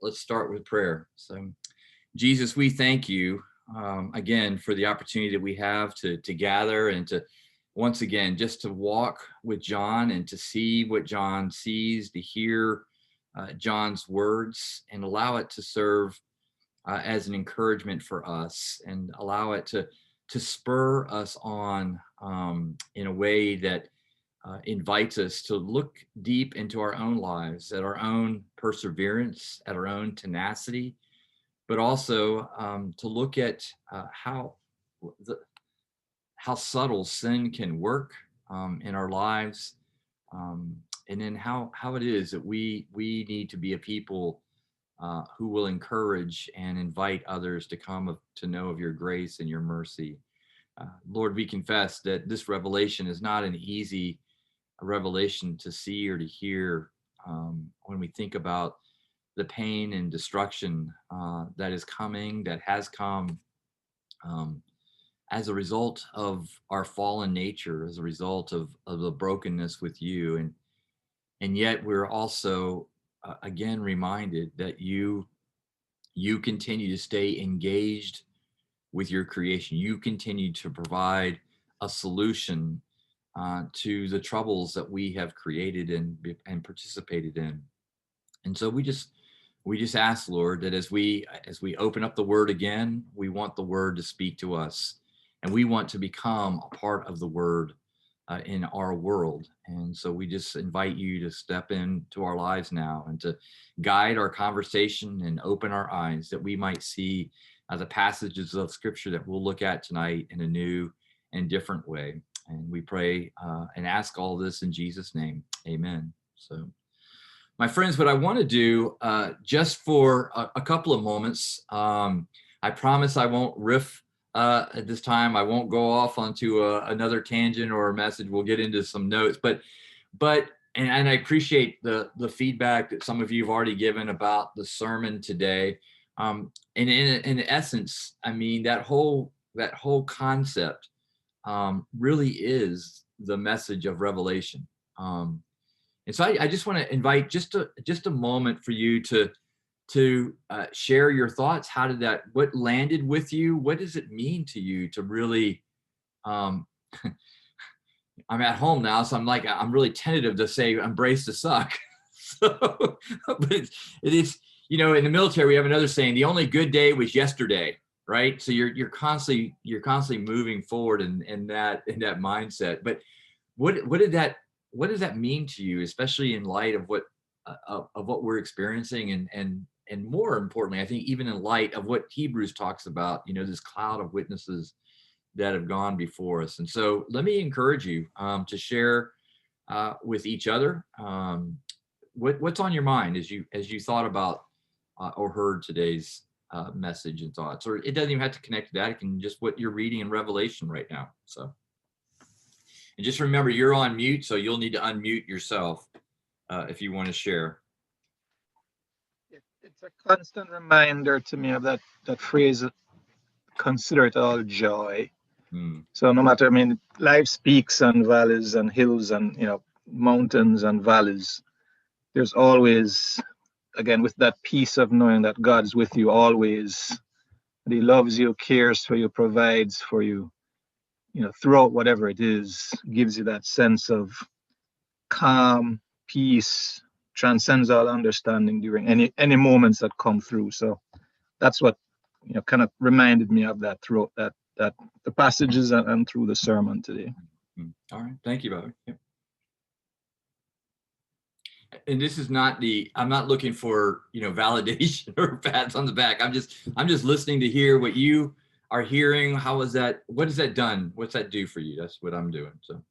Let's start with prayer. So, Jesus, we thank you again for the opportunity that we have to gather and to once again just to walk with John and to see what John sees, to hear John's words, and allow it to serve as an encouragement for us, and allow it to spur us on in a way that invites us to look deep into our own lives, at our own perseverance, at our own tenacity, but also to look at the, how subtle sin can work in our lives, um, and then how it is that we need to be a people who will encourage and invite others to come to know of your grace and your mercy. Lord, we confess that this revelation is not an easy revelation to see or to hear when we think about the pain and destruction that is coming, that has come um, as a result of our fallen nature, as a result of the brokenness with you. And yet we're also, again, reminded that you continue to stay engaged with your creation. You continue to provide a solution to the troubles that we have created and participated in. And so we just ask, Lord, that as we open up the word again, we want the word to speak to us, and we want to become a part of the word in our world. And so we just invite you to step into our lives now and to guide our conversation and open our eyes that we might see the passages of scripture that we'll look at tonight in a new and different way. And we pray and ask all this in Jesus' name. Amen. So, my friends, what I want to do just for a couple of moments, I promise I won't riff at this time. I won't go off onto another tangent or a message. We'll get into some notes, and I appreciate the feedback that some of you have already given about the sermon today. And in essence, I mean that whole concept really is the message of Revelation. And so I just want to invite just a moment for you to share your thoughts. How did that? What landed with you? What does it mean to you to really? Um, I'm at home now, so I'm really tentative to say embrace the suck. So, but it is, in the military we have another saying: the only good day was yesterday, right? So you're constantly moving forward in that mindset. But what does that mean to you, especially in light of what we're experiencing, and more importantly, I think even in light of what Hebrews talks about, this cloud of witnesses that have gone before us. And so let me encourage you to share with each other what's on your mind as you thought about or heard today's message and thoughts. Or it doesn't even have to connect to that. It can just what you're reading in Revelation right now. So. And just remember, you're on mute, so you'll need to unmute yourself if you want to share. It's a constant reminder to me of that phrase, consider it all joy. Hmm. So no matter, I mean, life peaks and valleys and hills and, mountains and valleys, there's always, again, with that peace of knowing that God's with you always, that He loves you, cares for you, provides for you, throughout whatever it is, gives you that sense of calm, peace, transcends all understanding during any moments that come through. So that's what kind of reminded me of that throughout that the passages and through the sermon today. All right, thank you, Bobby. Yep. And this is I'm not looking for validation or pats on the back. I'm just listening to hear what you are hearing. How is that? What has that done? What's that do for you? That's what I'm doing. So.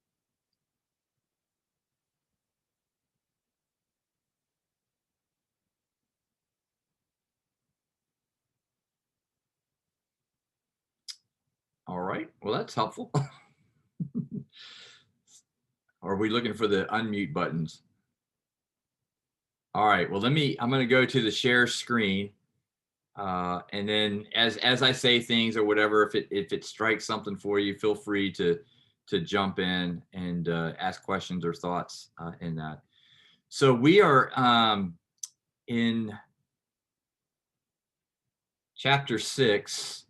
All right. Well, that's helpful. Are we looking for the unmute buttons? All right. Well, I'm going to go to the share screen. And then as I say things or whatever, if it strikes something for you, feel free to jump in and ask questions or thoughts in that. So we are in chapter 6,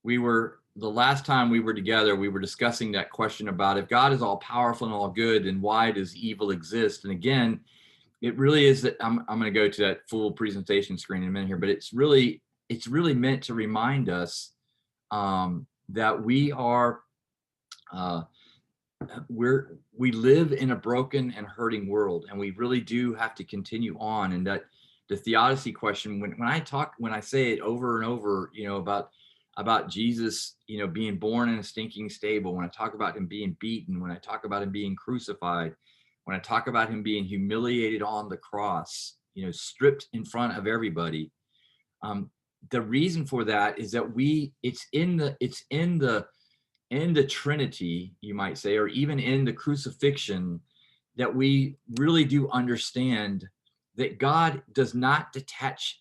the last time we were together, we were discussing that question about if God is all powerful and all good, then why does evil exist? And again, it really is that I'm going to go to that full presentation screen in a minute here, but it's really meant to remind us that we are we live in a broken and hurting world, and we really do have to continue on. And that the theodicy question, when I say it over and over, about Jesus, being born in a stinking stable, when I talk about him being beaten, when I talk about him being crucified, when I talk about him being humiliated on the cross, stripped in front of everybody, the reason for that is that it's in the Trinity, you might say, or even in the crucifixion, that we really do understand that God does not detach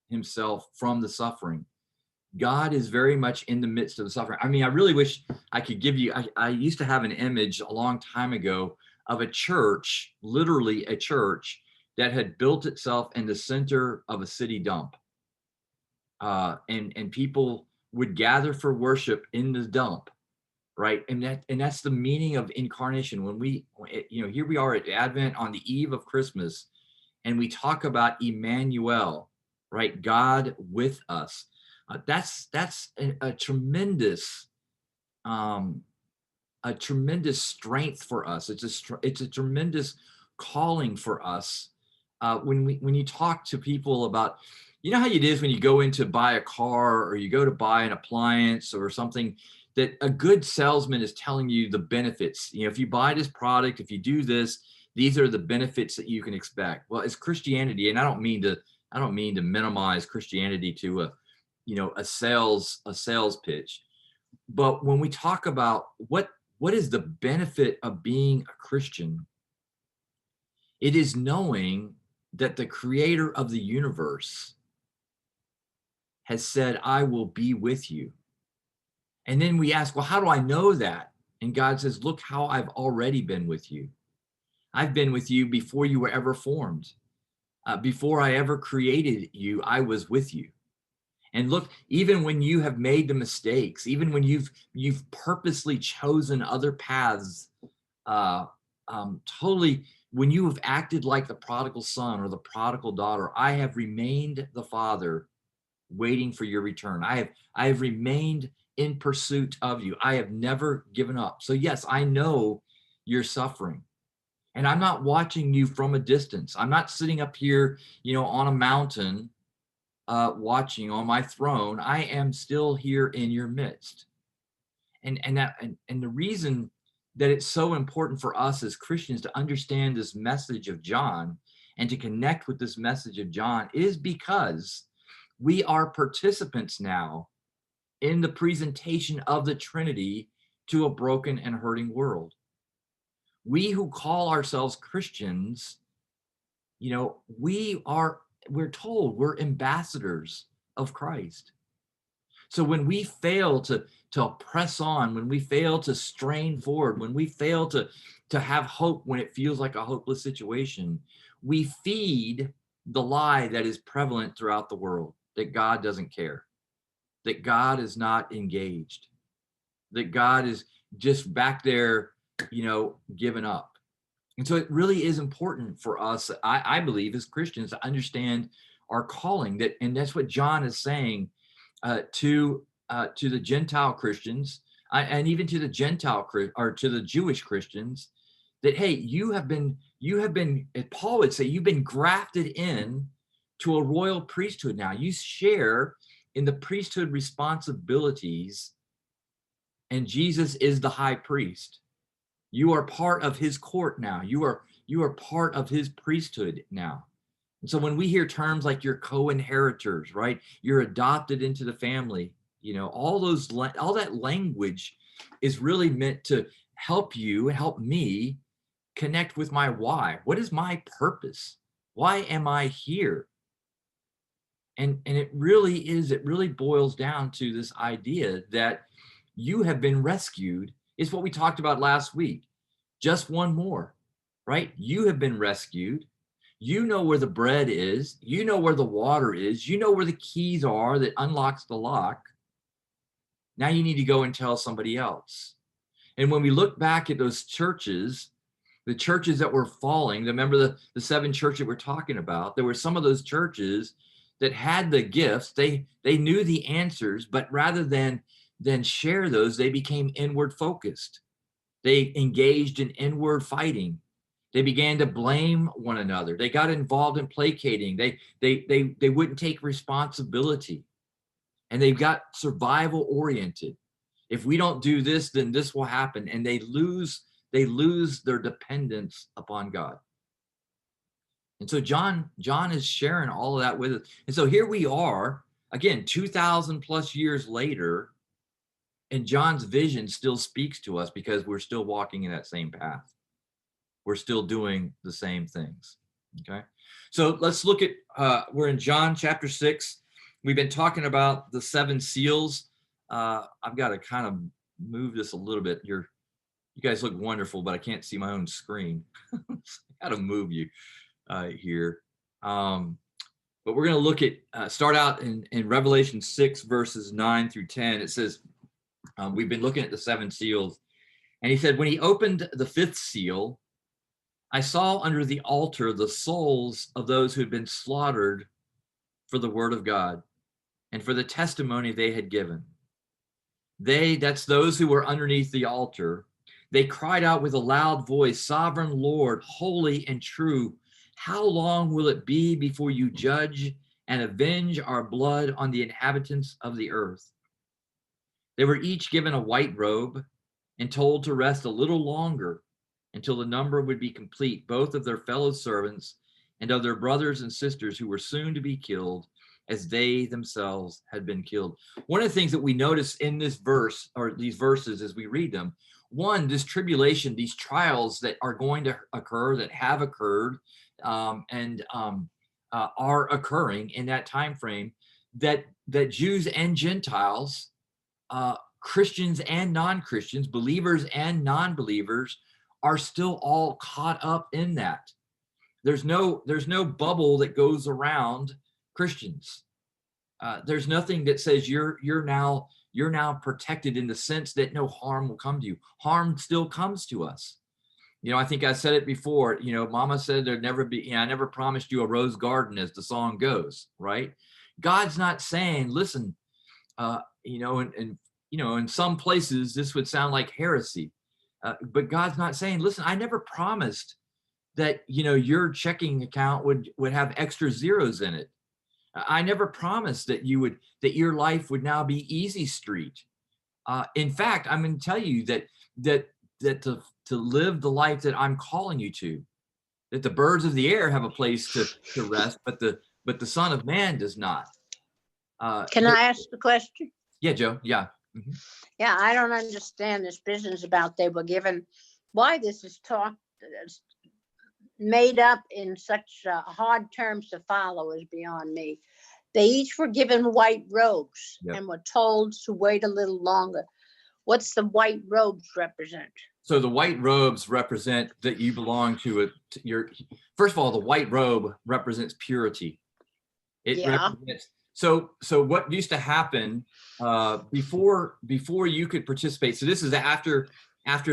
himself from the suffering. God is very much in the midst of the suffering. I mean, I really wish I could give you, I used to have an image a long time ago of a church, literally a church that had built itself in the center of a city dump. And people would gather for worship in the dump, right? And that's the meaning of incarnation. When here we are at Advent on the eve of Christmas, and we talk about Emmanuel, right? God with us. That's a tremendous strength for us. It's a tremendous calling for us. When you talk to people about, how it is when you go in to buy a car, or you go to buy an appliance or something, that a good salesman is telling you the benefits. If you buy this product, if you do this, these are the benefits that you can expect. Well, it's Christianity, and I don't mean to minimize Christianity to a sales pitch. But when we talk about what is the benefit of being a Christian, it is knowing that the creator of the universe has said, I will be with you. And then we ask, well, how do I know that? And God says, look how I've already been with you. I've been with you before you were ever formed. Before I ever created you, I was with you. And look, even when you have made the mistakes, even when you've purposely chosen other paths, totally, when you have acted like the prodigal son or the prodigal daughter, I have remained the Father waiting for your return. I have remained in pursuit of you. I have never given up. So yes, I know you're suffering. And I'm not watching you from a distance. I'm not sitting up here, on a mountain, watching on my throne. I am still here in your midst. And the reason that it's so important for us as Christians to understand this message of John and to connect with this message of John is because we are participants now in the presentation of the Trinity to a broken and hurting world. We who call ourselves Christians, we're told we're ambassadors of Christ. So when we fail to press on, when we fail to strain forward, when we fail to have hope when it feels like a hopeless situation, we feed the lie that is prevalent throughout the world, that God doesn't care, that God is not engaged, that God is just back there, giving up. And so it really is important for us, I believe, as Christians, to understand our calling. And that's what John is saying to the Gentile Christians, and even to the to the Jewish Christians, that hey, you have been, Paul would say, you've been grafted in to a royal priesthood now. You share in the priesthood responsibilities, and Jesus is the high priest. You are part of his court now. You are part of his priesthood now. And so when we hear terms like you're co-inheritors, right? You're adopted into the family, all that language is really meant to help you and help me connect with my why. What is my purpose? Why am I here? And it really boils down to this idea that you have been rescued. It's what we talked about last week. Just one more, right? You have been rescued. You know where the bread is. You know where the water is. You know where the keys are that unlocks the lock. Now you need to go and tell somebody else. And when we look back at those churches, the churches that were falling, remember the 7 churches that we're talking about, there were some of those churches that had the gifts. They knew the answers, but rather than share those, they became inward focused. They engaged in inward fighting. They began to blame one another. They got involved in placating. They wouldn't take responsibility, and they got survival oriented. If we don't do this, then this will happen, and they lose their dependence upon God. And so John is sharing all of that with us. And so here we are again, 2,000 plus years later, and John's vision still speaks to us because we're still walking in that same path. We're still doing the same things. Okay. So let's look at, we're in John chapter 6. We've been talking about the 7 seals. I've got to kind of move this a little bit. You guys look wonderful, but I can't see my own screen. I got to move you here. But we're going to look at, start out in Revelation 6, verses 9 through 10. It says, we've been looking at the 7 seals. And he said, when he opened the 5th seal, I saw under the altar the souls of those who had been slaughtered for the word of God and for the testimony they had given. That's those who were underneath the altar. They cried out with a loud voice, Sovereign Lord, holy and true, how long will it be before you judge and avenge our blood on the inhabitants of the earth? They were each given a white robe and told to rest a little longer until the number would be complete, both of their fellow servants and of their brothers and sisters who were soon to be killed as they themselves had been killed. One of the things that we notice in this verse, or these verses as we read them, one, this tribulation, these trials that are going to occur, that have occurred, and are occurring in that time frame, that Jews and Gentiles, Christians and non-Christians, believers and non-believers, are still all caught up in that. There's no bubble that goes around Christians. There's nothing that says you're now protected in the sense that no harm will come to you. Harm still comes to us. I think I said it before, Mama said there'd never be, I never promised you a rose garden, as the song goes, right? God's not saying, listen, in some places this would sound like heresy. But God's not saying, listen, I never promised that, your checking account would have extra zeros in it. I never promised that your life would now be easy street. In fact, I'm going to tell you that to live the life that I'm calling you to, that the birds of the air have a place to rest, but the Son of Man does not. Can I ask the question? Yeah, Joe. Yeah. Mm-hmm. Yeah, I don't understand this business about they were given, why this is talked, made up in such hard terms to follow is beyond me. They each were given white robes. Yep. And were told to wait a little longer. What's the white robes represent? So the white robes represent that you belong to first of all, the white robe represents purity. It represents. So what used to happen before you could participate? So this is after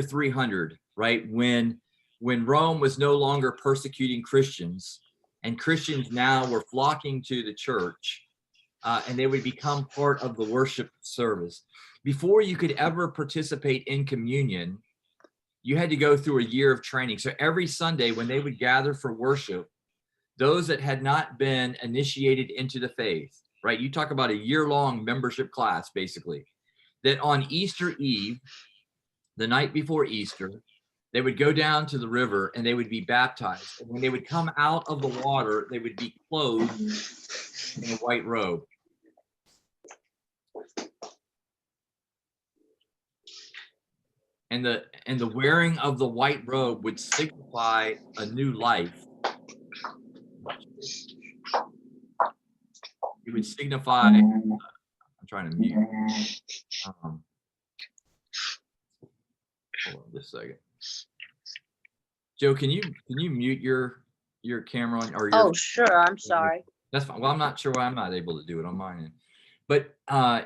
300, right? When Rome was no longer persecuting Christians, and Christians now were flocking to the church, and they would become part of the worship service. Before you could ever participate in communion, you had to go through a year of training. So every Sunday when they would gather for worship, those that had not been initiated into the faith, right? You talk about a year-long membership class, basically, that on Easter Eve, the night before Easter, they would go down to the river and they would be baptized. And when they would come out of the water, they would be clothed in a white robe. And the wearing of the white robe would signify a new life. It would signify, I'm trying to mute. Hold on just a second. Joe, can you mute your your camera on or your Oh, sure, I'm sorry. That's fine. Well, I'm not sure why I'm not able to do it on mine end. But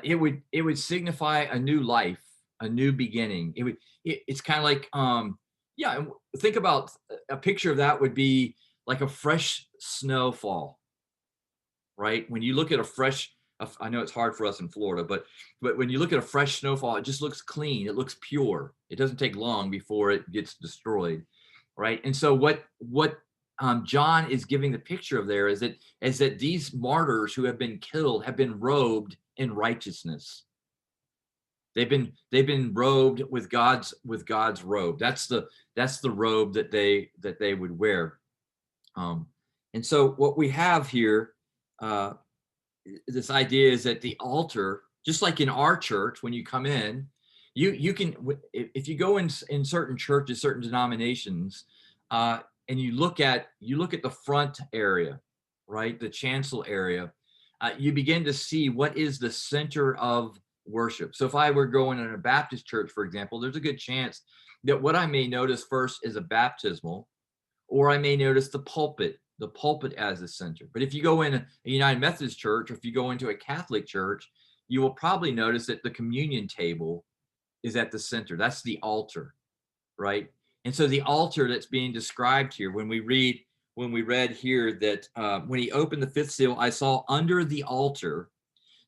it would signify a new life, a new beginning. It's kind of like yeah, and think about a picture of that would be like a fresh snowfall, right? When you look at a fresh, I know it's hard for us in Florida, but when you look at a fresh snowfall, it just looks clean. It looks pure. It doesn't take long before it gets destroyed, right? And so what John is giving the picture of there is that these martyrs who have been killed have been robed in righteousness. They've been robed with God's robe. That's the robe that they would wear. And so what we have here, this idea is that the altar, just like in our church, when you come in, you can, if you go in certain churches, certain denominations, and you look at the front area, right, the chancel area, you begin to see what is the center of worship. So if I were going in a Baptist church, for example, there's a good chance that what I may notice first is a baptismal, or I may notice the pulpit as the center. But if you go in a United Methodist church, or if you go into a Catholic church, you will probably notice that the communion table is at the center. That's the altar, right? And so the altar that's being described here, when we read here that when he opened the fifth seal, I saw under the altar.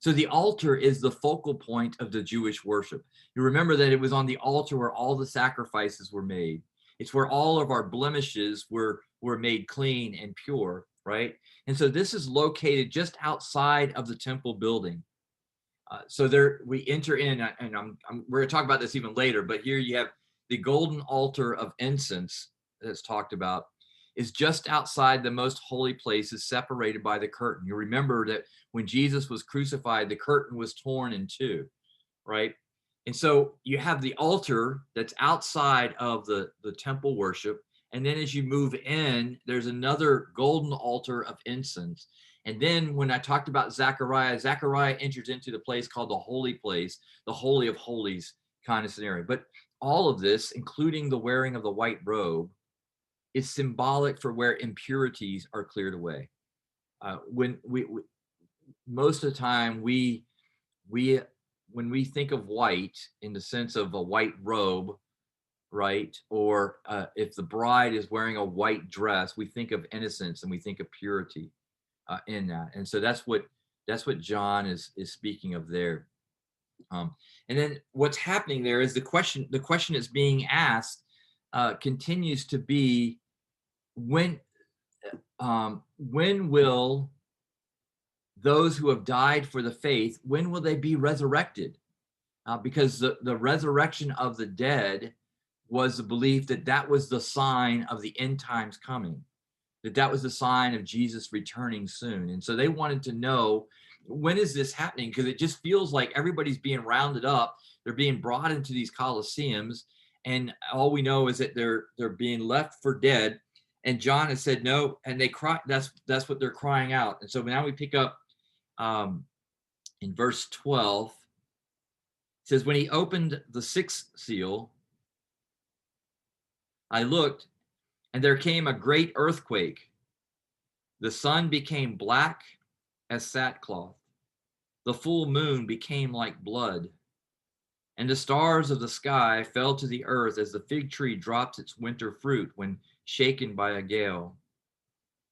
So the altar is the focal point of the Jewish worship. You remember that it was on the altar where all the sacrifices were made. It's where all of our blemishes were made clean and pure, right? And so this is located just outside of the temple building. So there we enter in, and we're going to talk about this even later, but here you have the golden altar of incense that's talked about is just outside the most holy places, separated by the curtain. You remember that when Jesus was crucified, the curtain was torn in two, right? And so you have the altar that's outside of the temple worship. And then as you move in, there's another golden altar of incense. And then when I talked about Zechariah enters into the place called the holy place, the holy of holies kind of scenario. But all of this, including the wearing of the white robe, is symbolic for where impurities are cleared away. When we most of the time when we think of white in the sense of a white robe, right? Or if the bride is wearing a white dress, we think of innocence and we think of purity in that. And so that's what John is speaking of there. And then what's happening there is the question that's being asked continues to be when will those who have died for the faith, when will they be resurrected? Because the resurrection of the dead was the belief that was the sign of the end times coming, that was the sign of Jesus returning soon. And so they wanted to know, when is this happening? Because it just feels like everybody's being rounded up. They're being brought into these coliseums, and all we know is that they're being left for dead. And John has said no, and they cry. That's what they're crying out. And so now we pick up in verse 12. It says, when he opened the sixth seal, I looked, and there came a great earthquake. The sun became black as sackcloth. The full moon became like blood. And the stars of the sky fell to the earth as the fig tree drops its winter fruit when shaken by a gale.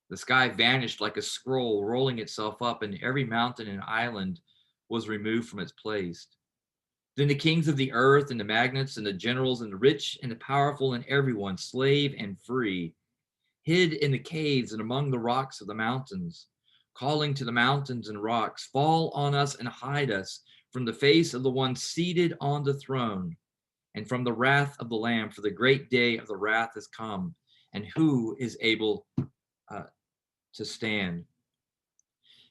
The sky vanished like a scroll, rolling itself up, and every mountain and island was removed from its place. Then the kings of the earth and the magnates and the generals and the rich and the powerful and everyone, slave and free, hid in the caves and among the rocks of the mountains, calling to the mountains and rocks, fall on us and hide us from the face of the one seated on the throne and from the wrath of the Lamb, for the great day of the wrath has come, and who is able to stand?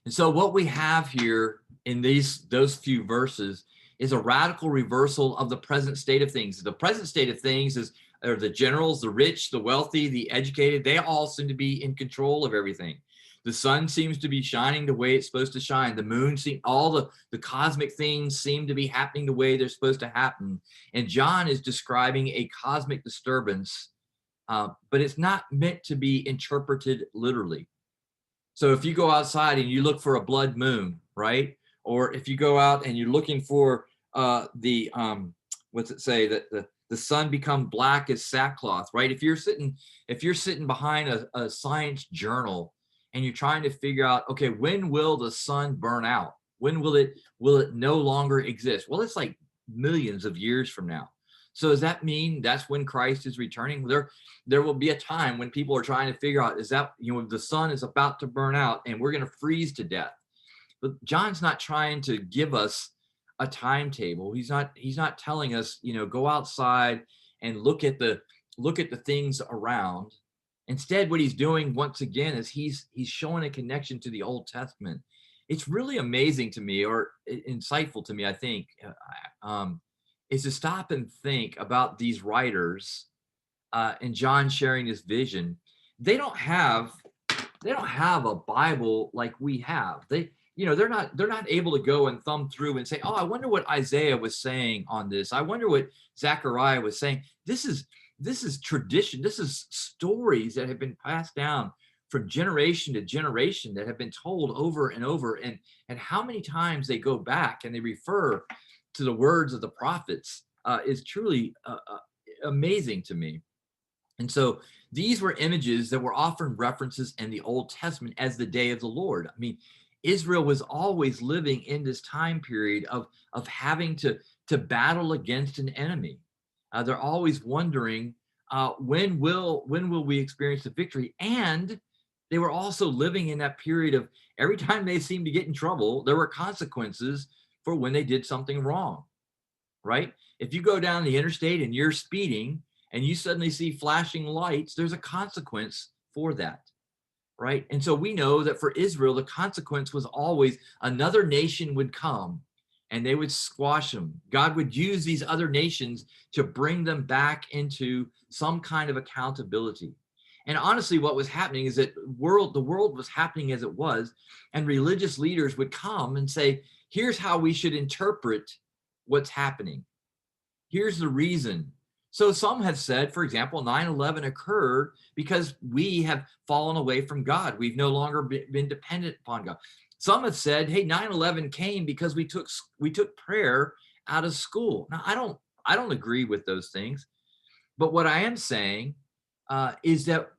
And so what we have here in those few verses is a radical reversal of the present state of things. The present state of things are the generals, the rich, the wealthy, the educated. They all seem to be in control of everything. The sun seems to be shining the way it's supposed to shine. The moon, all the cosmic things seem to be happening the way they're supposed to happen. And John is describing a cosmic disturbance but it's not meant to be interpreted literally. So if you go outside and you look for a blood moon, right? Or if you go out and you're looking for the what's it say, that the sun become black as sackcloth, right? If you're sitting behind a science journal and you're trying to figure out, okay, when will the sun burn out? When will it no longer exist? Well, it's like millions of years from now. So does that mean that's when Christ is returning? There will be a time when people are trying to figure out, is that, the sun is about to burn out and we're going to freeze to death. But John's not trying to give us a timetable. He's not telling us, go outside and look at the things around. Instead, what he's doing once again is he's showing a connection to the Old Testament. It's really amazing to me, or insightful to me, I think, is to stop and think about these writers and John sharing this vision. They don't have a Bible like we have. They're not able to go and thumb through and say, oh, I wonder what Isaiah was saying on this. I wonder what Zechariah was saying. This is tradition. This is stories that have been passed down from generation to generation, that have been told over and over. And how many times they go back and they refer to the words of the prophets is truly amazing to me. And so these were images that were often references in the Old Testament as the day of the Lord. I mean, Israel was always living in this time period of having to battle against an enemy. They're always wondering, when will we experience the victory? And they were also living in that period of every time they seemed to get in trouble, there were consequences for when they did something wrong, right? If you go down the interstate and you're speeding and you suddenly see flashing lights, there's a consequence for that, right? And so we know that for Israel, the consequence was always another nation would come and they would squash them. God would use these other nations to bring them back into some kind of accountability. And honestly, what was happening is that the world was happening as it was, and religious leaders would come and say, here's how we should interpret what's happening. Here's the reason. So some have said, for example, 9/11 occurred because we have fallen away from God. We've no longer been dependent upon God. Some have said, hey, 9/11 came because we took prayer out of school. Now, I don't agree with those things. But what I am saying is that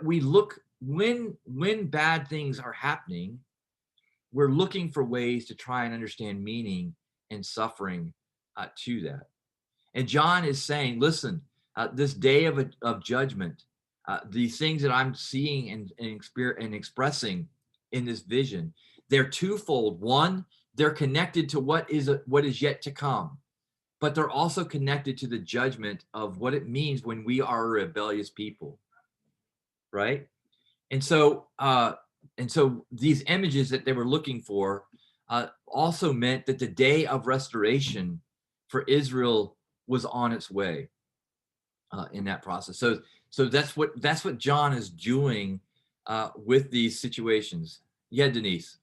we look, when bad things are happening, we're looking for ways to try and understand meaning and suffering to that. And John is saying, listen, this day of judgment, these things that I'm seeing and expressing in this vision, they're twofold. One, they're connected to what is yet to come, but they're also connected to the judgment of what it means when we are a rebellious people, right? And so these images that they were looking for also meant that the day of restoration for Israel was on its way in that process. So that's what John is doing with these situations. Yeah, Denise.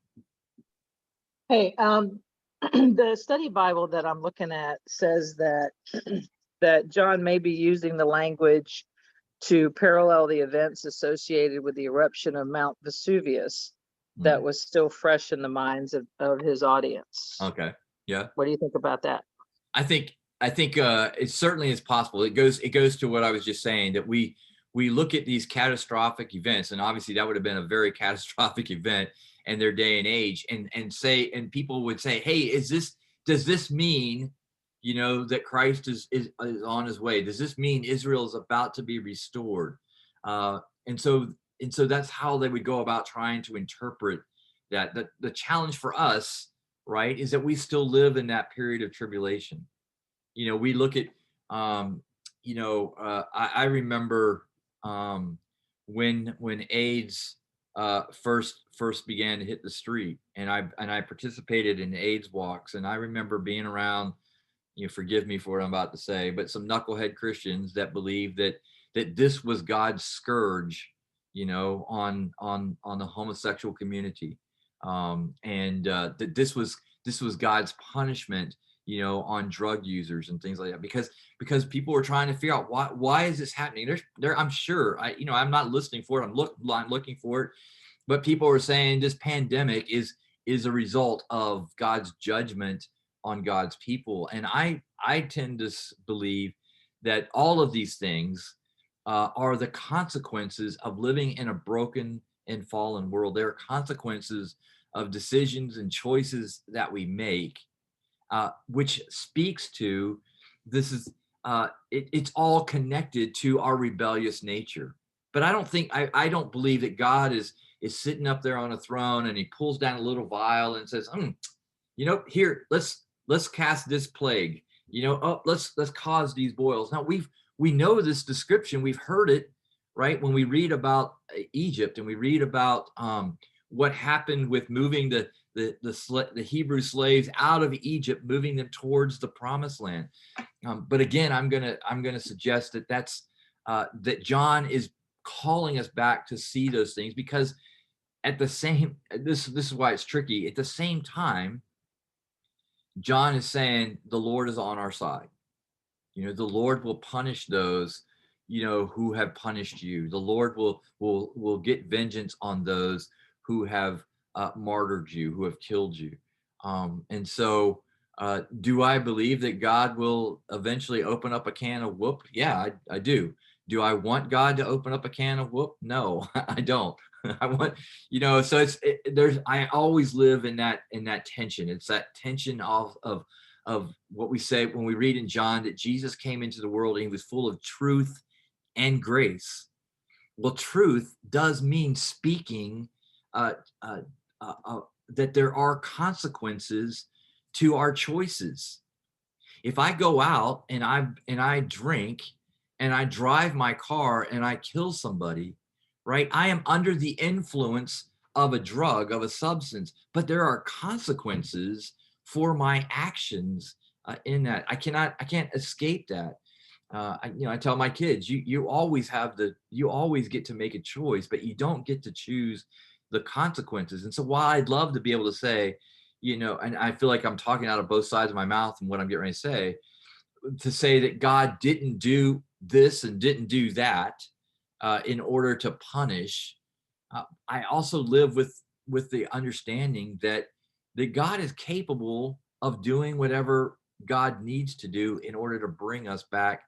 Hey, the study Bible that I'm looking at says that that John may be using the language to parallel the events associated with the eruption of Mount Vesuvius that was still fresh in the minds of his audience. Okay. Yeah. What do you think about that? I think it certainly is possible. It goes to what I was just saying, that we look at these catastrophic events, and obviously that would have been a very catastrophic event in their day and age, and people would say, hey, does this mean, that Christ is on his way? Does this mean Israel is about to be restored? And so that's how they would go about trying to interpret that. The challenge for us, right, is that we still live in that period of tribulation. We look at, I remember when AIDS first began to hit the street, and I participated in AIDS walks, and I remember being around, forgive me for what I'm about to say, but some knucklehead Christians that believed that this was God's scourge, on the homosexual community, and that this was God's punishment on drug users and things like that, because people were trying to figure out why is this happening. I'm sure I'm not listening for it. I'm looking for it, but people were saying this pandemic is a result of God's judgment on God's people. And I tend to believe that all of these things are the consequences of living in a broken and fallen world. There are consequences of decisions and choices that we make, which speaks to it's all connected to our rebellious nature. But I don't believe that God is sitting up there on a throne and he pulls down a little vial and says, here, let's cast this plague, let's cause these boils. Now we know this description, we've heard it, right? When we read about Egypt and we read about what happened with moving the Hebrew slaves out of Egypt, moving them towards the promised land. But again, I'm gonna suggest that John is calling us back to see those things, because this is why it's tricky. At the same time, John is saying the Lord is on our side. The Lord will punish those, who have punished you. The Lord will get vengeance on those who have martyred you, who have killed you. And so, do I believe that God will eventually open up a can of whoop? Yeah, I do. Do I want God to open up a can of whoop? No, I don't. I want, so I always live in that tension. It's that tension of what we say when we read in John that Jesus came into the world and he was full of truth and grace. Well, truth does mean speaking that there are consequences to our choices. If I go out and I drink and I drive my car and I kill somebody, right? I am under the influence of a drug, of a substance, but there are consequences for my actions in that. I can't escape that. I tell my kids, you always get to make a choice, but you don't get to choose the consequences. And so while I'd love to be able to say, and I feel like I'm talking out of both sides of my mouth and what I'm getting ready to say that God didn't do this and didn't do that in order to punish, I also live with the understanding that God is capable of doing whatever God needs to do in order to bring us back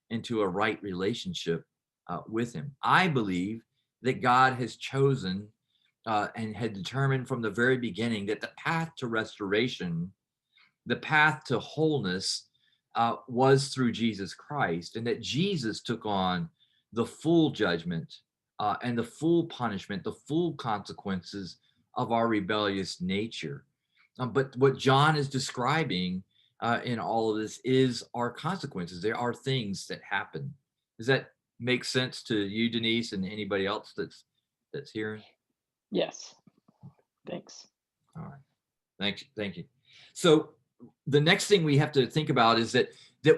into a right relationship with him. I believe that God has chosen and had determined from the very beginning that the path to restoration, the path to wholeness, was through Jesus Christ, and that Jesus took on the full judgment and the full punishment, the full consequences of our rebellious nature. But what John is describing in all of this is our consequences. There are things that happen. Does that make sense to you, Denise, and anybody else that's hearing? Yes. Thanks. All right. Thank you. So the next thing we have to think about is that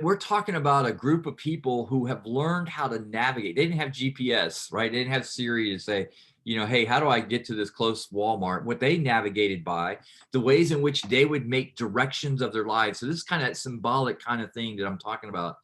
we're talking about a group of people who have learned how to navigate. They didn't have GPS, right? They didn't have Siri to say, hey, how do I get to this close Walmart? What they navigated by, the ways in which they would make directions of their lives. So this is kind of that symbolic kind of thing that I'm talking about,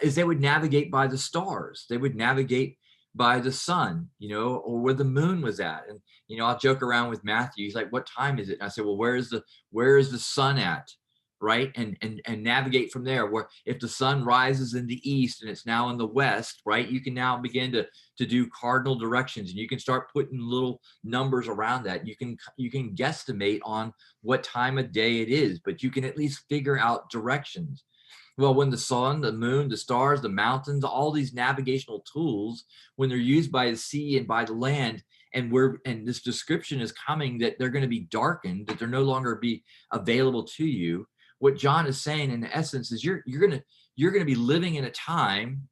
is they would navigate by the stars. They would navigate by the sun, or where the moon was at. And, I'll joke around with Matthew. He's like, what time is it? And I said, well, where is the sun at? Right. And navigate from there, where if the sun rises in the east and it's now in the west, right, you can now begin to do cardinal directions, and you can start putting little numbers around that. You can guesstimate on what time of day it is, but you can at least figure out directions. Well, when the sun, the moon, the stars, the mountains, all these navigational tools, when they're used by the sea and by the land, and this description is coming that they're going to be darkened, that they're no longer be available to you. What John is saying in essence is you're going to be living in a time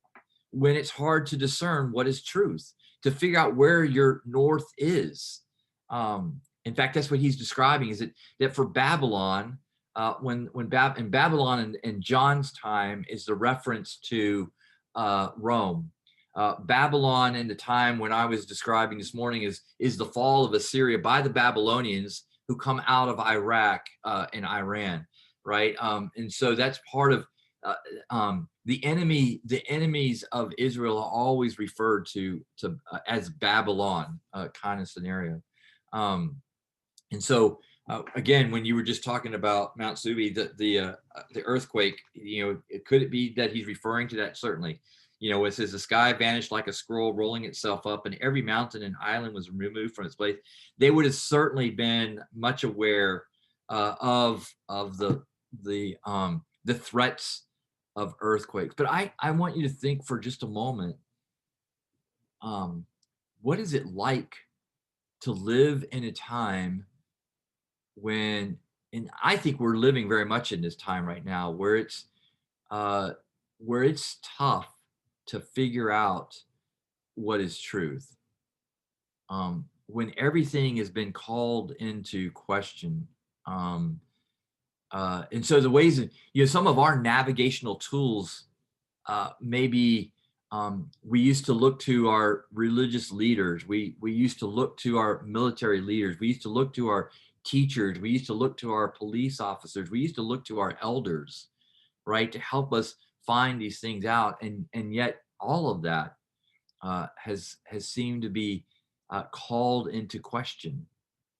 when it's hard to discern what is truth, to figure out where your north is. In fact, that's what he's describing, is that for Babylon, in Babylon in John's time is the reference to Rome. Babylon in the time when I was describing this morning is the fall of Assyria by the Babylonians who come out of Iraq and Iran. right? And so that's part of the enemies of Israel are always referred to as Babylon kind of scenario. And so again, when you were just talking about Mount Subi, the earthquake, could it be that he's referring to that? Certainly. It says the sky vanished like a scroll, rolling itself up, and every mountain and island was removed from its place. They would have certainly been much aware of the threats of earthquakes. But I want you to think for just a moment, what is it like to live in a time when, and I think we're living very much in this time right now, where it's tough to figure out what is truth, when everything has been called into question. And so the ways that, some of our navigational tools, maybe we used to look to our religious leaders. We used to look to our military leaders. We used to look to our teachers. We used to look to our police officers. We used to look to our elders, right, to help us find these things out. And yet all of that has seemed to be called into question,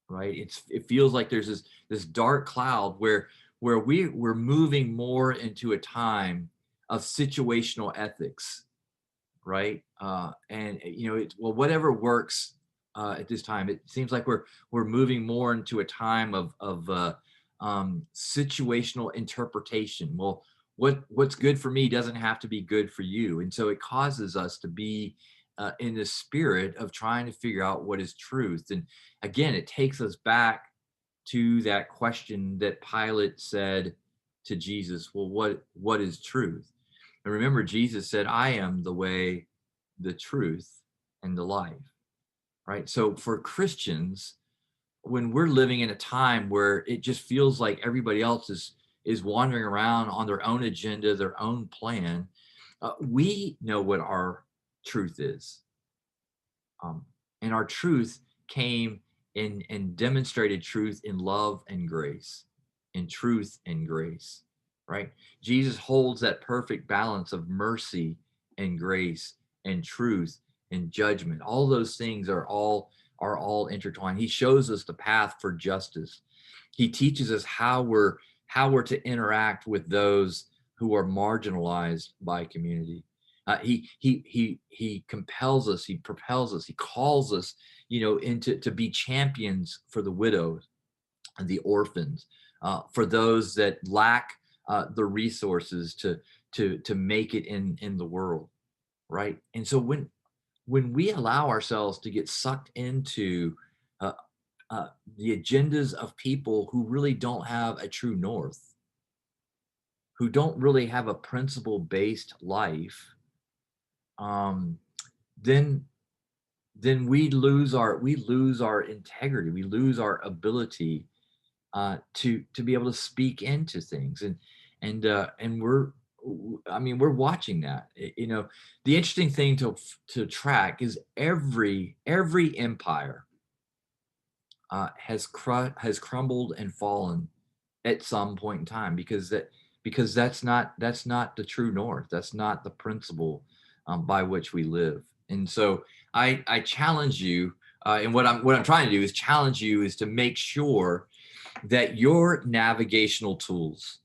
right? It feels like there's this dark cloud where we're moving more into a time of situational ethics, right? And whatever works at this time. It seems like we're moving more into a time of situational interpretation. Well, what's good for me doesn't have to be good for you, and so it causes us to be in the spirit of trying to figure out what is truth. And again, it takes us back to that question that Pilate said to Jesus, well, what is truth? And remember, Jesus said, I am the way, the truth, and the life, right? So for Christians, when we're living in a time where it just feels like everybody else is wandering around on their own agenda, their own plan, we know what our truth is. And our truth came in demonstrated truth in love and grace, in truth and grace, right? Jesus holds that perfect balance of mercy and grace and truth and judgment. All those things are all intertwined. He shows us the path for justice. He teaches us how we're to interact with those who are marginalized by community. He compels us, he propels us, he calls us, to be champions for the widows and the orphans, for those that lack the resources to make it in the world, right? And so when we allow ourselves to get sucked into the agendas of people who really don't have a true north, who don't really have a principle-based life, then we lose our integrity. We lose our ability to be able to speak into things, and we're watching that. The interesting thing to track is every empire has crumbled and fallen at some point in time, because that's not the true north. That's not the principle by which we live. And so I challenge you, and what I'm trying to do is challenge you, is to make sure that your navigational tools,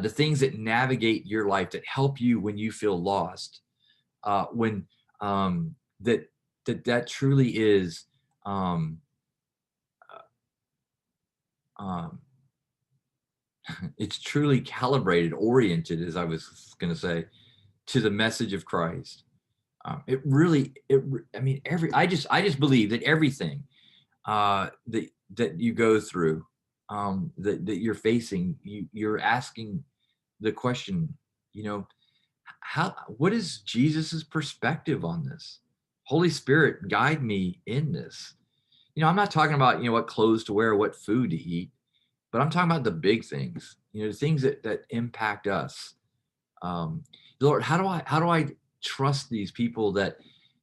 the things that navigate your life, that help you when you feel lost, when that truly is it's truly calibrated, oriented, as I was going to say, to the message of Christ. I just believe that everything that you go through, that you're facing, you're asking the question, what is Jesus's perspective on this? Holy Spirit, guide me in this. I'm not talking about, what clothes to wear, what food to eat, but I'm talking about the big things, the things that impact us. Lord, how do I trust these people that,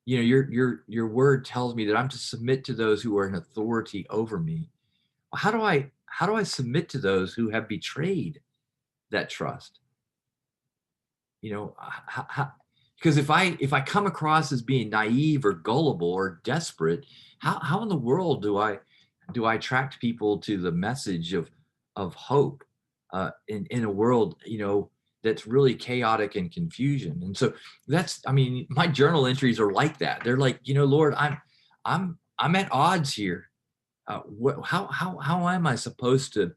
your word tells me that I'm to submit to those who are in authority over me? How do I submit to those who have betrayed that trust? You know, because if I come across as being naive or gullible or desperate, how in the world do I attract people to the message of hope in a world, you know, that's really chaotic and confusion? And so that's, I mean, my journal entries are like that. They're like, you know, Lord, I'm at odds here. How am I supposed to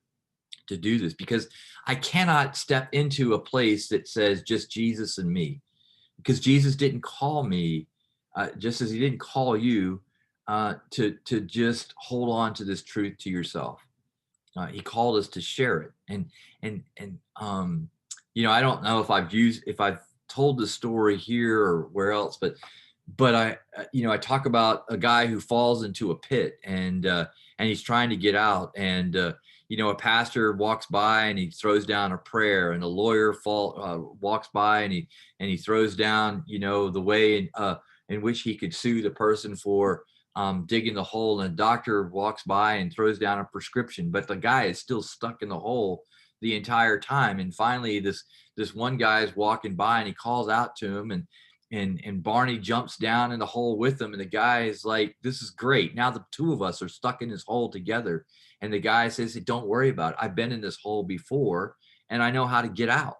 do this? Because I cannot step into a place that says just Jesus and me, because Jesus didn't call me, just as he didn't call you, to just hold on to this truth to yourself. He called us to share it. And you know, I don't know if I've told the story here or where else, but I, you know, I talk about a guy who falls into a pit and he's trying to get out, and you know, a pastor walks by and he throws down a prayer, and a lawyer walks by and he throws down, you know, the way in which he could sue the person for digging the hole, and a doctor walks by and throws down a prescription, but the guy is still stuck in the hole the entire time. And finally, this one guy is walking by and he calls out to him, and Barney jumps down in the hole with him, and the guy is like, "This is great. Now the two of us are stuck in this hole together." And the guy says, "Hey, don't worry about it. I've been in this hole before, and I know how to get out."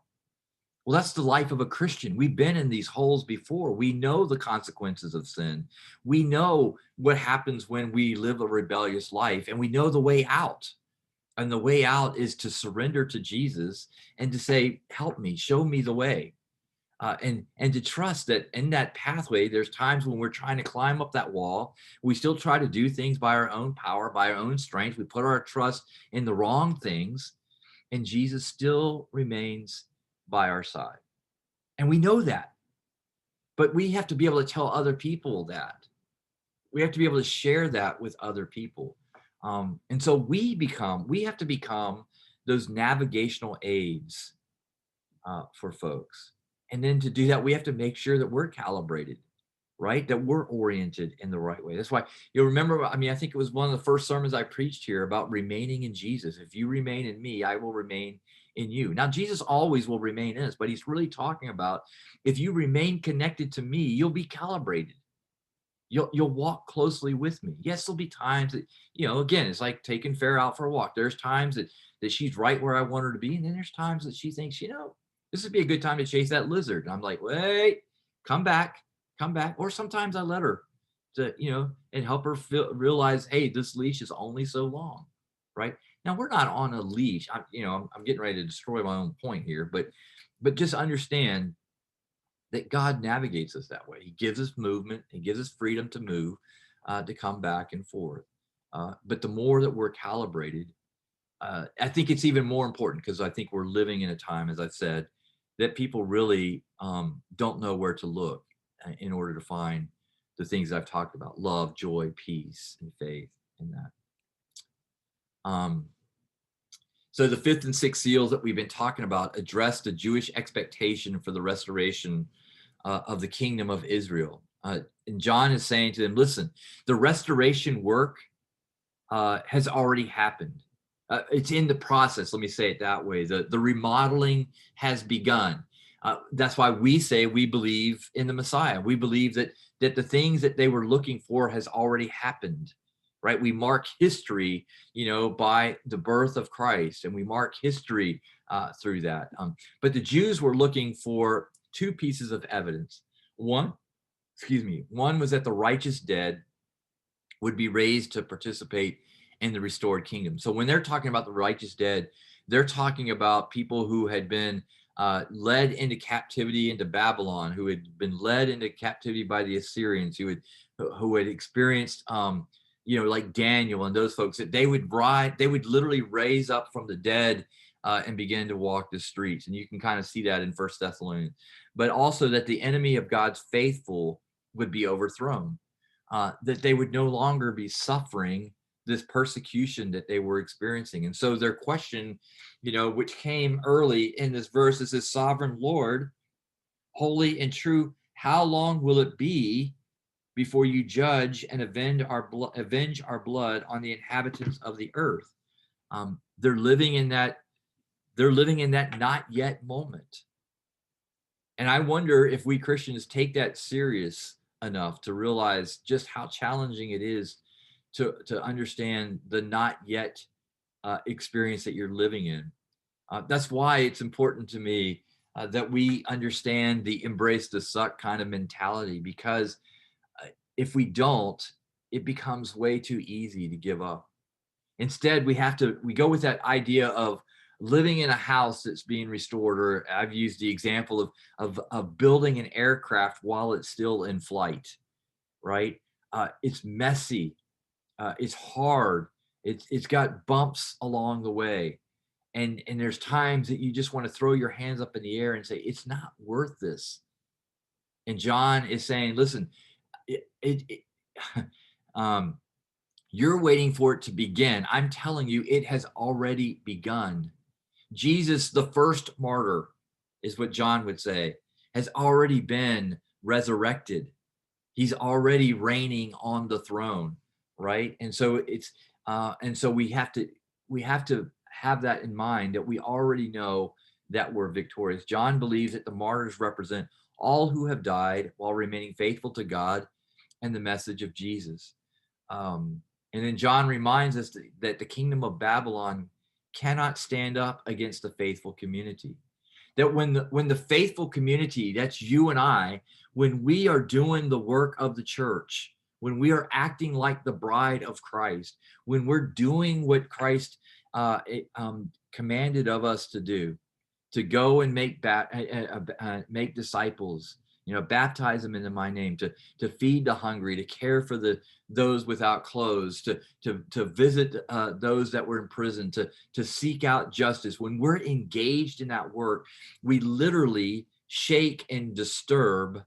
Well, that's the life of a Christian. We've been in these holes before. We know the consequences of sin. We know what happens when we live a rebellious life, and we know the way out. And the way out is to surrender to Jesus and to say, "Help me, show me the way." And to trust that in that pathway, there's times when we're trying to climb up that wall. We still try to do things by our own power, by our own strength. We put our trust in the wrong things, and Jesus still remains by our side. And we know that, but we have to be able to tell other people that. We have to be able to share that with other people. And so we have to become those navigational aids for folks. And then to do that, we have to make sure that we're calibrated, right? That we're oriented in the right way. That's why you'll remember, I mean, I think it was one of the first sermons I preached here about remaining in Jesus. If you remain in me, I will remain in you. Now, Jesus always will remain in us, but he's really talking about, if you remain connected to me, you'll be calibrated. You'll walk closely with me. Yes, there'll be times that, you know, again, it's like taking Farrah out for a walk. There's times that she's right where I want her to be. And then there's times that she thinks, you know, this would be a good time to chase that lizard. And I'm like, wait, come back. Or sometimes I let her to, you know, and help her realize, hey, this leash is only so long, right? Now, we're not on a leash. I'm getting ready to destroy my own point here, but just understand that God navigates us that way. He gives us movement. He gives us freedom to move, to come back and forth. But the more that we're calibrated, I think it's even more important, because I think we're living in a time, as I've said, that people really don't know where to look in order to find the things I've talked about: love, joy, peace, and faith in that. So the fifth and sixth seals that we've been talking about address the Jewish expectation for the restoration of the kingdom of Israel. And John is saying to them, listen, the restoration work has already happened. It's in the process. Let me say it that way. The remodeling has begun. That's why we say we believe in the Messiah. We believe that the things that they were looking for has already happened, right? We mark history, you know, by the birth of Christ, and we mark history through that. But the Jews were looking for two pieces of evidence. One was that the righteous dead would be raised to participate in the restored kingdom. So when they're talking about the righteous dead, they're talking about people who had been led into captivity into Babylon, who had been led into captivity by the Assyrians, who had experienced, you know, like Daniel and those folks, that they would literally raise up from the dead and begin to walk the streets. And you can kind of see that in 1 Thessalonians. But also that the enemy of God's faithful would be overthrown, that they would no longer be suffering this persecution that they were experiencing. And so their question, you know, which came early in this verse, is this: sovereign Lord, holy and true, how long will it be before you judge and avenge our blood on the inhabitants of the earth? They're living in that they're living in that not yet moment. And I wonder if we Christians take that serious enough to realize just how challenging it is to understand the not yet experience that you're living in. That's why it's important to me that we understand the embrace the suck kind of mentality, because if we don't, it becomes way too easy to give up. Instead, we go with that idea of living in a house that's being restored, or I've used the example of building an aircraft while it's still in flight, right? It's messy, it's hard, it's got bumps along the way. And there's times that you just want to throw your hands up in the air and say, it's not worth this. And John is saying, listen, you're waiting for it to begin. I'm telling you, it has already begun. Jesus, the first martyr, is what John would say, has already been resurrected. He's already reigning on the throne, right? And so we have to have that in mind, that we already know that we're victorious. John believes that the martyrs represent all who have died while remaining faithful to God and the message of Jesus. And then John reminds us that the kingdom of Babylon cannot stand up against the faithful community. That when the faithful community, that's you and I, when we are doing the work of the church, when we are acting like the bride of Christ, when we're doing what Christ commanded of us to do, to go and make disciples, baptize them into my name, to feed the hungry, to care for those without clothes, to visit those that were in prison, to seek out justice. When we're engaged in that work, we literally shake and disturb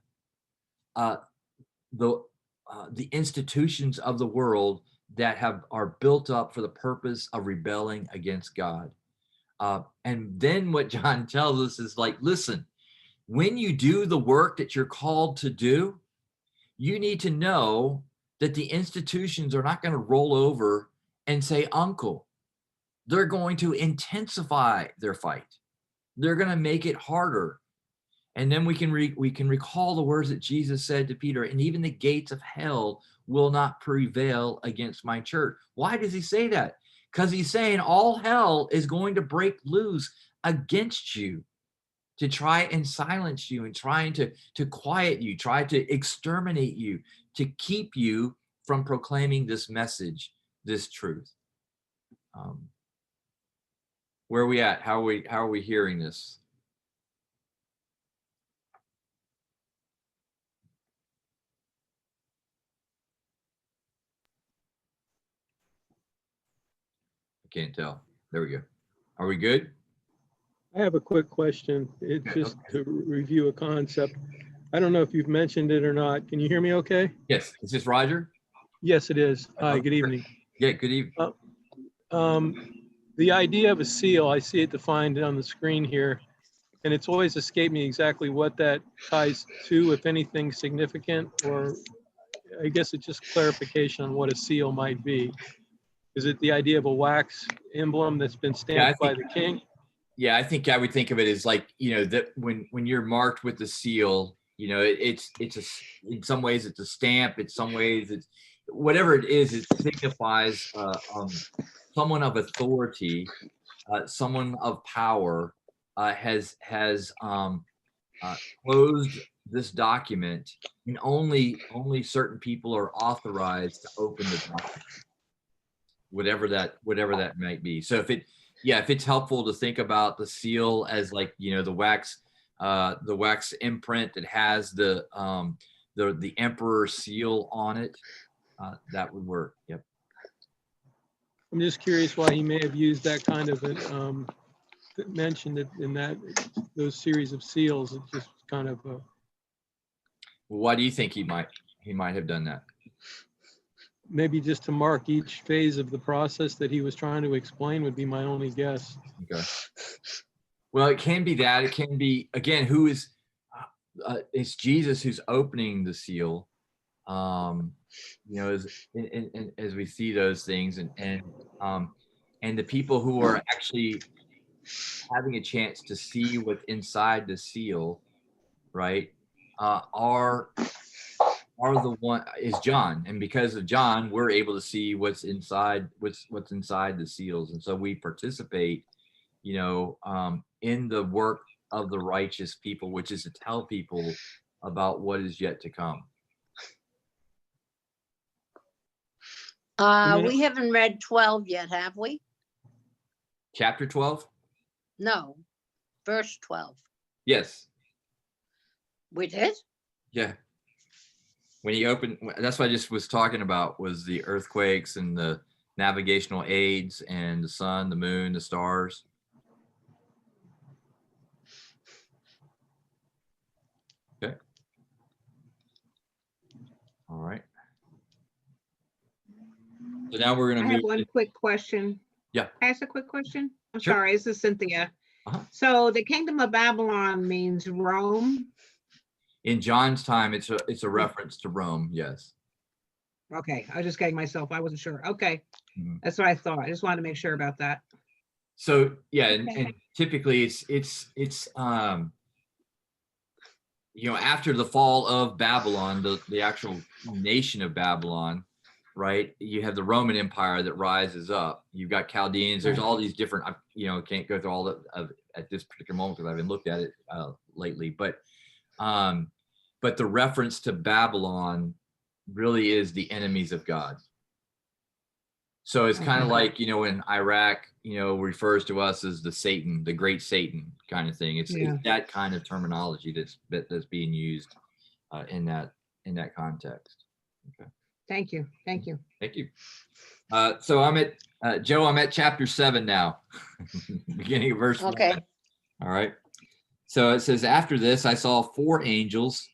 the institutions of the world that are built up for the purpose of rebelling against God. And then what John tells us is like, listen, when you do the work that you're called to do, you need to know that the institutions are not going to roll over and say, uncle. They're going to intensify their fight. They're going to make it harder. And then we can recall the words that Jesus said to Peter, and even the gates of hell will not prevail against my church. Why does he say that? Because he's saying all hell is going to break loose against you, to try and silence you, and trying to quiet you, try to exterminate you, to keep you from proclaiming this message, this truth. Where are we at? How are we hearing this? I can't tell. There we go. Are we good? I have a quick question. It's just to review a concept. I don't know if you've mentioned it or not. Can you hear me okay? Yes. Is this Roger? Yes, it is. Hi, good evening. Yeah, good evening. The idea of a seal, I see it defined on the screen here, and it's always escaped me exactly what that ties to, if anything significant, or I guess it's just clarification on what a seal might be. Is it the idea of a wax emblem that's been stamped by the king? Yeah, I think I would think of it as like, that when you're marked with the seal, it's in some ways it's a stamp, in some ways it's whatever it is, it signifies someone of authority, someone of power has closed this document, and only certain people are authorized to open the document, whatever that might be. So if it's helpful to think about the seal as like, the wax imprint that has the emperor seal on it, that would work. Yep. I'm just curious why he may have used that kind of mentioned it in those series of seals. It's just kind of Well, why do you think he might have done that? Maybe just to mark each phase of the process that he was trying to explain would be my only guess. Okay. Well, it can be that. It can be, again, who is it's Jesus who's opening the seal. As we see those things, and the people who are actually having a chance to see what's inside the seal, right, are the one is John, and because of John, we're able to see what's inside the seals, and so we participate, in the work of the righteous people, which is to tell people about what is yet to come. We haven't read 12 yet, have we? Chapter 12. No, verse 12. Yes. We did? Yeah. When he opened, that's what I just was talking about, was the earthquakes and the navigational aids and the sun, the moon, the stars. Okay. All right. So now we're I going to have move. one quick question. Yeah. Can I ask a quick question? I'm Sure. sorry, this is Cynthia. Uh-huh. So the kingdom of Babylon means Rome. In John's time, it's a reference to Rome. Yes. Okay, I was just getting myself, I wasn't sure. Okay, Mhm. that's what I thought. I just wanted to make sure about that. So yeah, and Okay. typically it's after the fall of Babylon, the actual nation of Babylon, right? You have the Roman Empire that rises up. You've got Chaldeans. There's all these different. Can't go through all at this particular moment because I haven't looked at it lately. But the reference to Babylon really is the enemies of God. So it's kind of like, in Iraq, refers to us as the great Satan kind of thing. It's that kind of terminology that's being used in that context. Okay. Thank you. Thank you. So I'm at chapter 7 now, beginning of verse 1. Okay. All right. So it says, after this, I saw 4 angels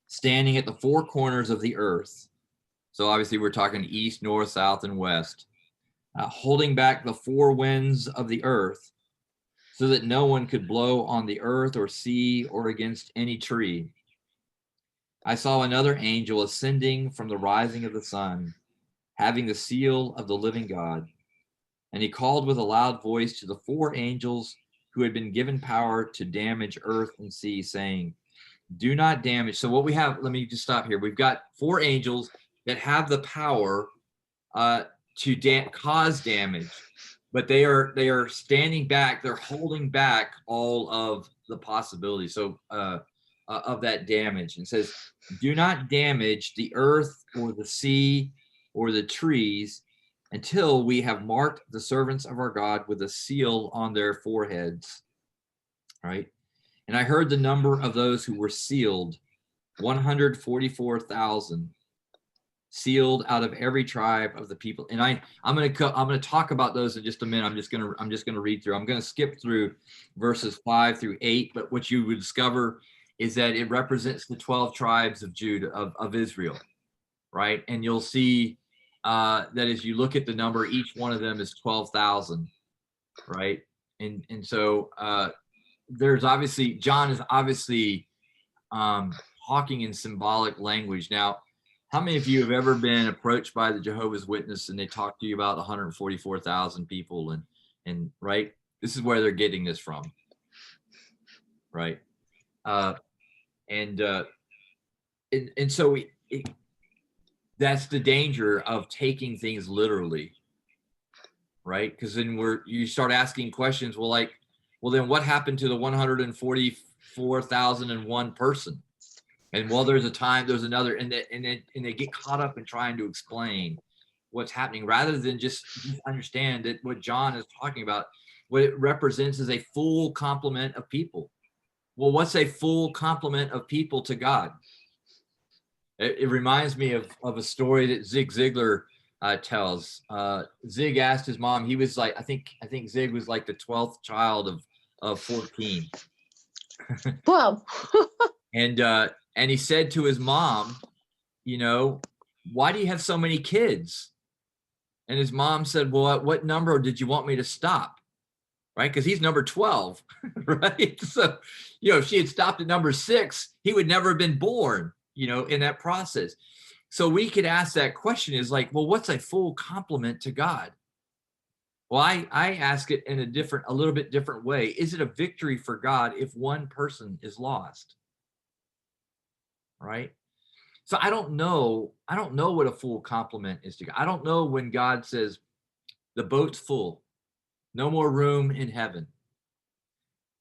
standing at the 4 corners of the earth. So obviously we're talking east, north, south, and west, holding back the 4 winds of the earth so that no one could blow on the earth or sea or against any tree. I saw another angel ascending from the rising of the sun, having the seal of the living God. And he called with a loud voice to the 4 angels who had been given power to damage earth and sea, saying, do not damage. So what we have, let me just stop here. We've got 4 angels that have the power to cause damage, but they are standing back. They're holding back all of the possibilities. So of that damage, and says, do not damage the earth or the sea or the trees until we have marked the servants of our God with a seal on their foreheads. Right. And I heard the number of those who were sealed, 144,000, sealed out of every tribe of the people. And I'm going to talk about those in just a minute. I'm just going to read through. I'm going to skip through verses 5 through 8. But what you would discover is that it represents the 12 tribes of Judah, of Israel, right? And you'll see that as you look at the number, each one of them is 12,000, right? And so John is obviously talking in symbolic language. Now, how many of you have ever been approached by the Jehovah's Witness and they talk to you about 144,000 people and right? This is where they're getting this from, right? And so that's the danger of taking things literally, right? Because then you start asking questions. Well, then what happened to the 144,001 person? And there's another, and they get caught up in trying to explain what's happening rather than just understand that what John is talking about, what it represents is a full complement of people. Well, what's a full complement of people to God? It reminds me of a story that Zig Ziglar tells. Zig asked his mom. He was like, I think Zig was like the 12th child of 14. Whoa. And he said to his mom, why do you have so many kids? And his mom said, well, at what number did you want me to stop? Right? Because he's number 12, right? So, if she had stopped at number 6, he would never have been born, in that process. So we could ask that question is like, well, what's a full complement to God? Well, I ask it in a little bit different way. Is it a victory for God if one person is lost? Right? So I don't know what a full compliment is to God. I don't know when God says the boat's full, no more room in heaven.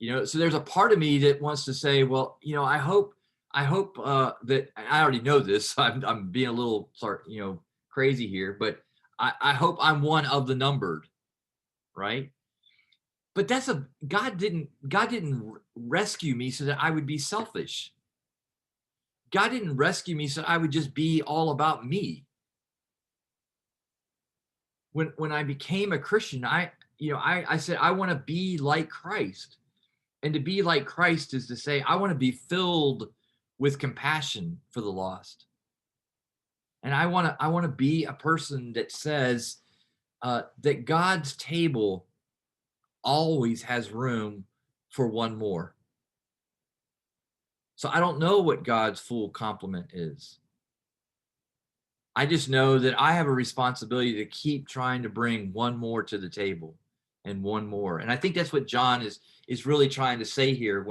So there's a part of me that wants to say, well, I hope that I already know this. So I'm being a little crazy here, but I hope I'm one of the numbered, right? But God didn't rescue me so that I would be selfish. God didn't rescue me so I would just be all about me. When I became a Christian, I said I want to be like Christ. And to be like Christ is to say, I want to be filled with compassion for the lost. And I want to be a person that says that God's table always has room for one more. So I don't know what God's full complement is. I just know that I have a responsibility to keep trying to bring one more to the table and one more. And I think that's what John is really trying to say here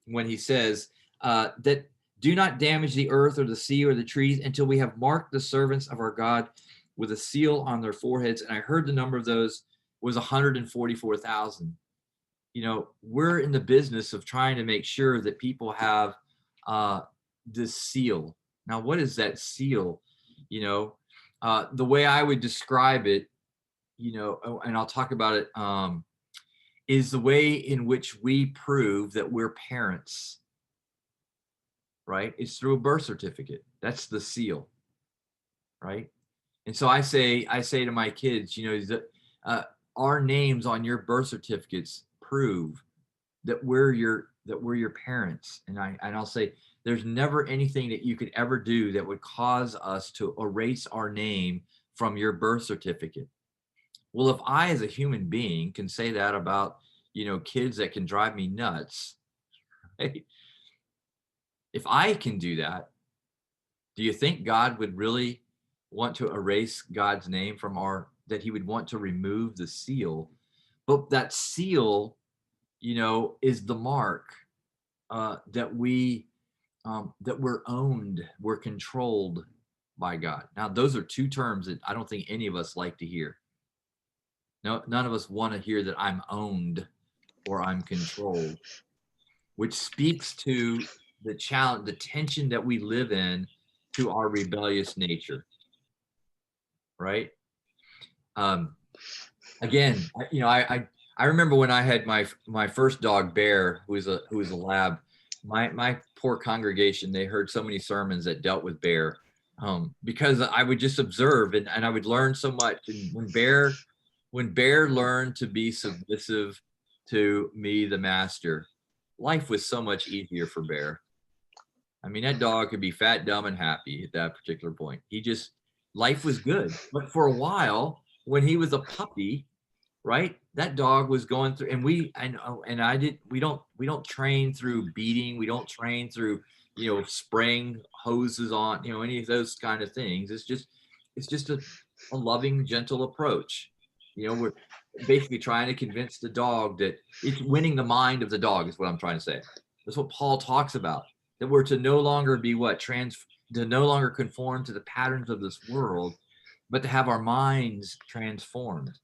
when he says that do not damage the earth or the sea or the trees until we have marked the servants of our God with a seal on their foreheads. And I heard the number of those was 144,000. We're in the business of trying to make sure that people have this seal. Now, what is that seal? The way I would describe it, and I'll talk about it, is the way in which we prove that we're parents, right? It's through a birth certificate. That's the seal, right? And so I say to my kids, our names on your birth certificates prove that we're your parents. And I'll say, there's never anything that you could ever do that would cause us to erase our name from your birth certificate. Well, if I, as a human being, can say that about, kids that can drive me nuts, right? If I can do that, do you think God would really want to erase God's name from that he would want to remove the seal? But that seal, is the mark that we're owned, we're controlled by God. Now, those are two terms that I don't think any of us like to hear. No, none of us want to hear that I'm owned or I'm controlled, which speaks to the challenge, the tension that we live in to our rebellious nature, right? Again, I remember when I had my first dog, Bear, who was a lab. My poor congregation, they heard so many sermons that dealt with Bear, because I would just observe and I would learn so much. And when Bear learned to be submissive to me, the master, life was so much easier for Bear. I mean, that dog could be fat, dumb, and happy at that particular point. Life was good. But for a while, when he was a puppy, right, that dog was going through, and we don't train through beating. We don't train through, spraying hoses on, any of those kind of things. It's just a loving, gentle approach. We're basically trying to convince the dog that it's winning the mind of the dog is what I'm trying to say. That's what Paul talks about, that we're to no longer be to no longer conform to the patterns of this world, but to have our minds transformed,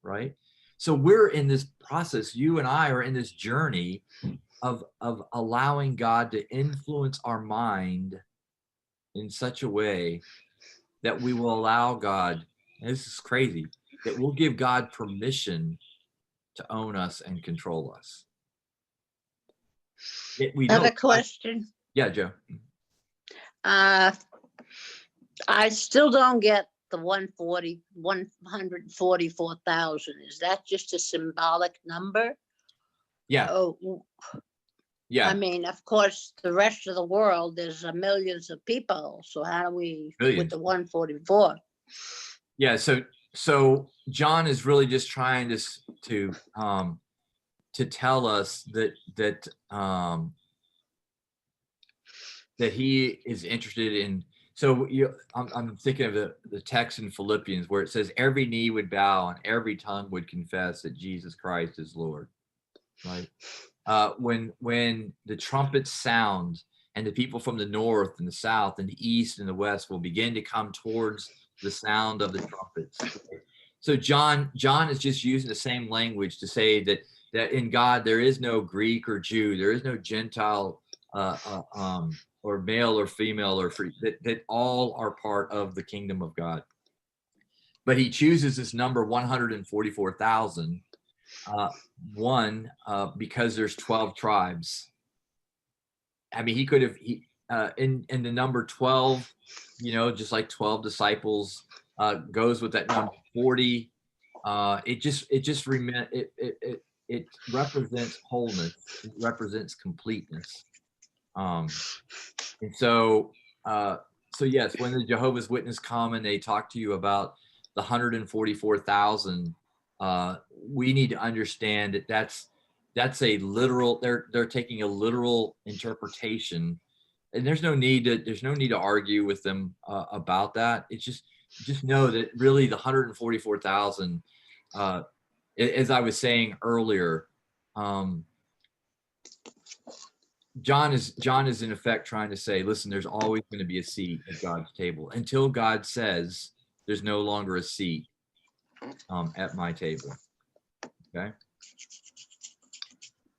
right? So we're in this process, you and I are in this journey of allowing God to influence our mind in such a way that we will allow God, and this is crazy, that we'll give God permission to own us and control us. We Another don't. question. Yeah, Joe. I still don't get the 144,000. Is that just a symbolic number? Yeah. Oh, Yeah. I mean, of course, the rest of the world, there's millions of people. So how do we, Billions. with the 144? Yeah. So John is really just trying to tell us that he is interested in So I'm thinking of the text in Philippians where it says every knee would bow and every tongue would confess that Jesus Christ is Lord, right? When the trumpets sound and the people from the north and the south and the east and the west will begin to come towards the sound of the trumpets. So John is just using the same language to say that in God there is no Greek or Jew, there is no Gentile or male or female or free, that all are part of the kingdom of God. But he chooses this number 144,000, because there's 12 tribes. I mean, he could have in the number 12, just like 12 disciples goes with that number 40. It represents wholeness. It represents completeness. And so yes, when the Jehovah's Witness come and they talk to you about the 144,000, we need to understand that that's a literal. They're taking a literal interpretation, and there's no need to argue with them about that. It's just know that really the 144,000, as I was saying earlier, John is in effect trying to say, listen, there's always going to be a seat at God's table until God says there's no longer a seat at my table. Okay.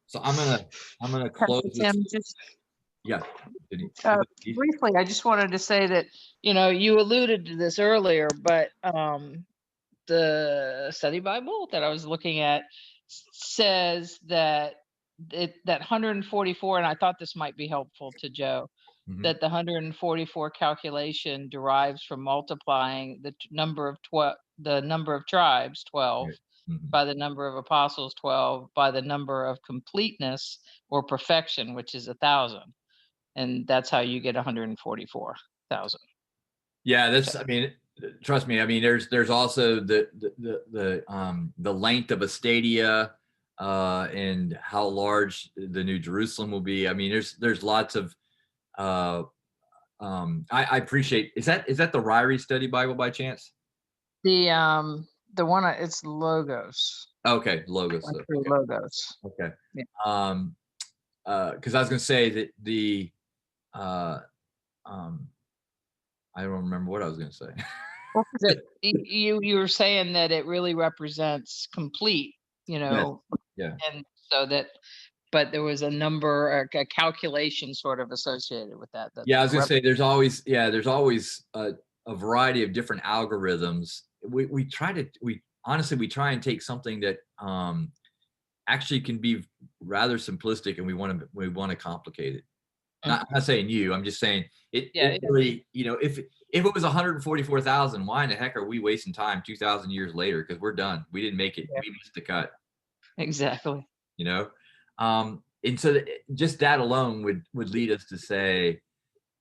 So I'm gonna close this. Tim, just Yeah. briefly, I just wanted to say that, you alluded to this earlier, but the study Bible that I was looking at says that that 144, and I thought this might be helpful to Joe, Mhm. that the 144 calculation derives from multiplying the number of tribes, 12, Mhm. by the number of apostles, 12, by the number of completeness or perfection, which is 1,000. And that's how you get 144,000. Yeah, I mean, trust me. I mean, there's also the length of a stadia, and how large the New Jerusalem will be. I mean, there's lots of. I appreciate. Is that the Ryrie Study Bible by chance? The one it's Logos. Okay, Logos. Like Okay. through Logos. Okay. Yeah. Because I was going to say that I don't remember what I was going to say. That you were saying that it really represents complete, Yeah. and so that, but there was a number, a calculation sort of associated with that. Yeah, I was going to say there's always a variety of different algorithms. We honestly try and take something that actually can be rather simplistic, and we want to complicate it. I'm not saying you. I'm just saying it really, if it was 144,000, why in the heck are we wasting time 2,000 years later? Because we're done. We didn't make it. Yeah. We missed the cut. Exactly. And so just that alone would lead us to say,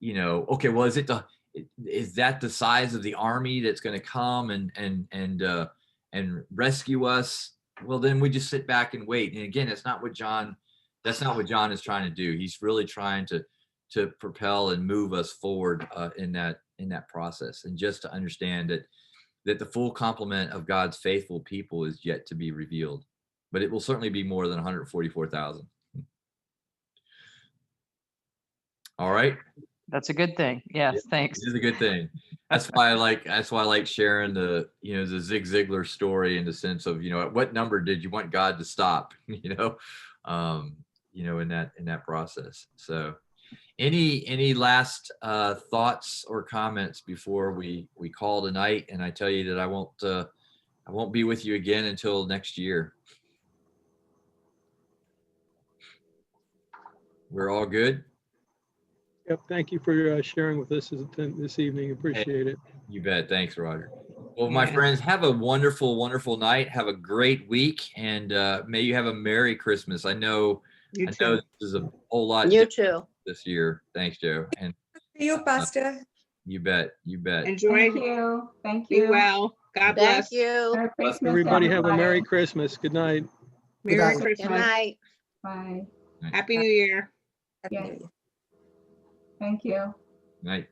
okay, well, is that the size of the army that's going to come and rescue us? Well, then we just sit back and wait. And again, that's not what John is trying to do. He's really trying to propel and move us forward in that process, and just to understand that the full complement of God's faithful people is yet to be revealed, but it will certainly be more than 144,000. All right. That's a good thing. Yes, thanks. It is a good thing. That's why I like sharing the Zig Ziglar story, in the sense of, at what number did you want God to stop, in that process. So any last thoughts or comments before we call tonight? And I tell you that I won't be with you again until next year. We're all good. Yep. Thank you for sharing with us this evening. Appreciate it. You bet. Thanks, Roger. Well, my friends, have a wonderful, wonderful night. Have a great week, and may you have a Merry Christmas. I know this is a whole lot. You too. This year. Thanks, Joe. And you, Pastor. You bet. You bet. Enjoy. Thank you. Thank you. Be well. God bless. Thank you. Merry Christmas, Everybody have a everybody. Merry Christmas. Good night. Merry Good Christmas. Good night. Bye. Happy New Year. Yes. Thank you. Night.